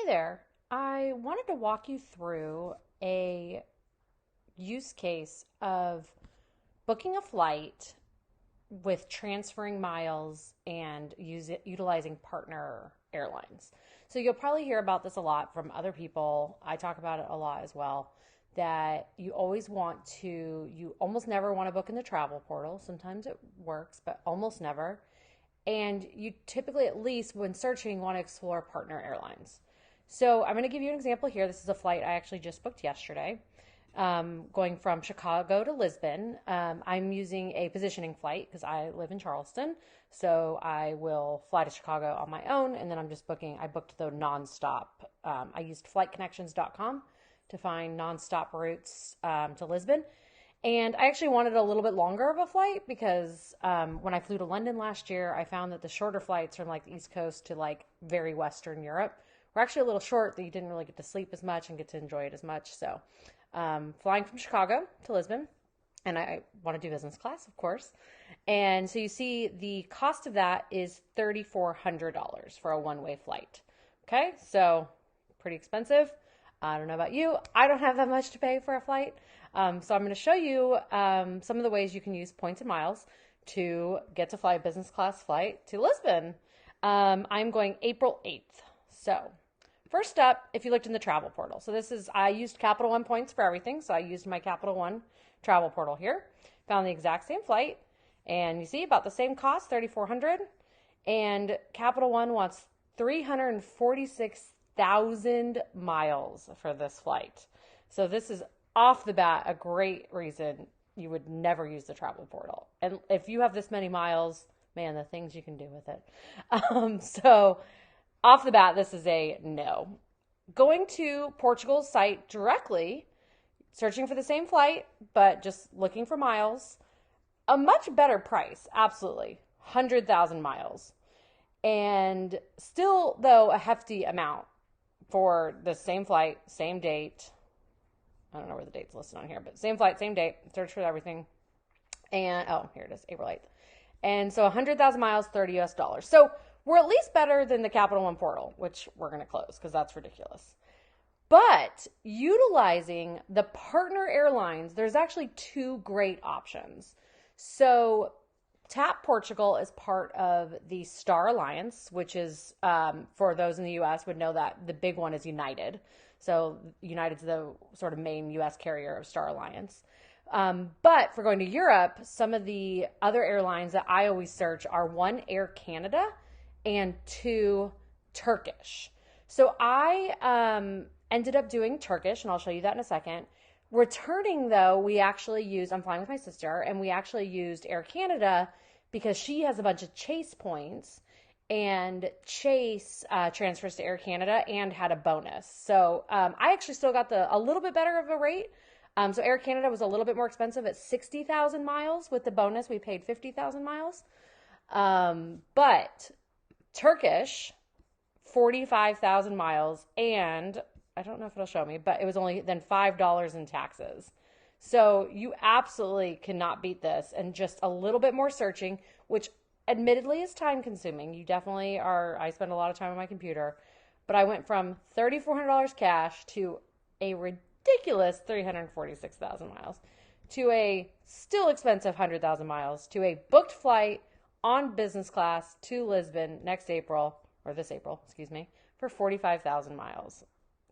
there. I wanted to walk you through a use case of booking a flight with transferring miles and utilizing partner airlines. So you'll probably hear about this a lot from other people. I talk about it a lot as well. That you almost never want to book in the travel portal. Sometimes it works, but almost never. And you typically, at least when searching, want to explore partner airlines. So I'm going to give you an example here. This is a flight I actually just booked yesterday, going from Chicago to Lisbon. I'm using a positioning flight because I live in Charleston. So I will fly to Chicago on my own, and then I booked the nonstop. I used flightconnections.com to find nonstop routes to Lisbon. And I actually wanted a little bit longer of a flight because when I flew to London last year, I found that the shorter flights from like the East Coast to like very Western Europe were actually a little short, that you didn't really get to sleep as much and get to enjoy it as much. So flying from Chicago to Lisbon, and I want to do business class, of course. And so you see the cost of that is $3,400 for a one-way flight. Okay, so pretty expensive. I don't know about you. I don't have that much to pay for a flight. So I'm going to show you some of the ways you can use points and miles to get to fly a business class flight to Lisbon. I'm going April 8th. So first up, if you looked in the travel portal. So I used Capital One points for everything. So I used my Capital One travel portal here. Found the exact same flight. And you see about the same cost, $3,400. And Capital One wants 346,000 miles for this flight. So this is off the bat a great reason you would never use the travel portal. And if you have this many miles, man, the things you can do with it. So off the bat, this is a no. Going to Portugal's site directly, searching for the same flight, but just looking for miles, a much better price, absolutely, 100,000 miles. And still, though, a hefty amount for the same flight, same date. I don't know where the date's listed on here, but same flight, same date, search for everything. And, oh, here it is, April 8th. And so 100,000 miles, $30 US. So we're at least better than the Capital One portal, which we're going to close because that's ridiculous. But utilizing the partner airlines, there's actually two great options. So TAP Portugal is part of the Star Alliance, which is, for those in the U.S. would know that the big one is United. So United's the sort of main U.S. carrier of Star Alliance. But for going to Europe, some of the other airlines that I always search are one, Air Canada, and two, Turkish. So I ended up doing Turkish, and I'll show you that in a second. Returning, though, I'm flying with my sister, and we actually used Air Canada because she has a bunch of Chase points, and Chase transfers to Air Canada and had a bonus. So I actually still got a little bit better of a rate. So Air Canada was a little bit more expensive at 60,000 miles. With the bonus, we paid 50,000 miles. But Turkish, 45,000 miles, and I don't know if it'll show me, but it was only then $5 in taxes. So you absolutely cannot beat this, and just a little bit more searching, which admittedly is time consuming. You definitely are. I spend a lot of time on my computer, but I went from $3,400 cash to a ridiculous 346,000 miles to a still expensive 100,000 miles to a booked flight on business class to Lisbon this April, for 45,000 miles.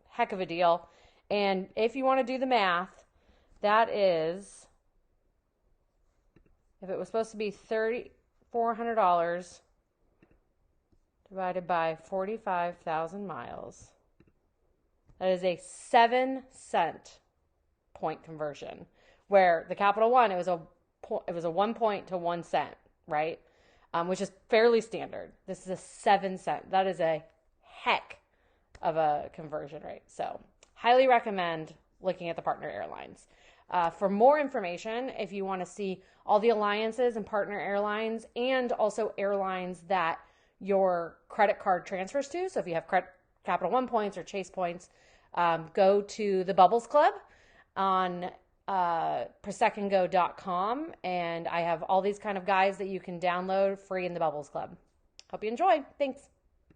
Heck of a deal. And if you want to do the math, that is, if it was supposed to be $3,400 divided by 45,000 miles, that is a 7-cent point conversion. Where the Capital One, it was a 1 point to 1 cent, right? Which is fairly standard. This is a 7-cent. That is a heck of a conversion rate. So highly recommend looking at the partner airlines. For more information, if you want to see all the alliances and partner airlines, and also airlines that your credit card transfers to, so if you have Capital One points or Chase points, go to the Bubbles Club on prosecandgo.com, and I have all these kind of guides that you can download free in the Bubbles Club. Hope you enjoy. Thanks.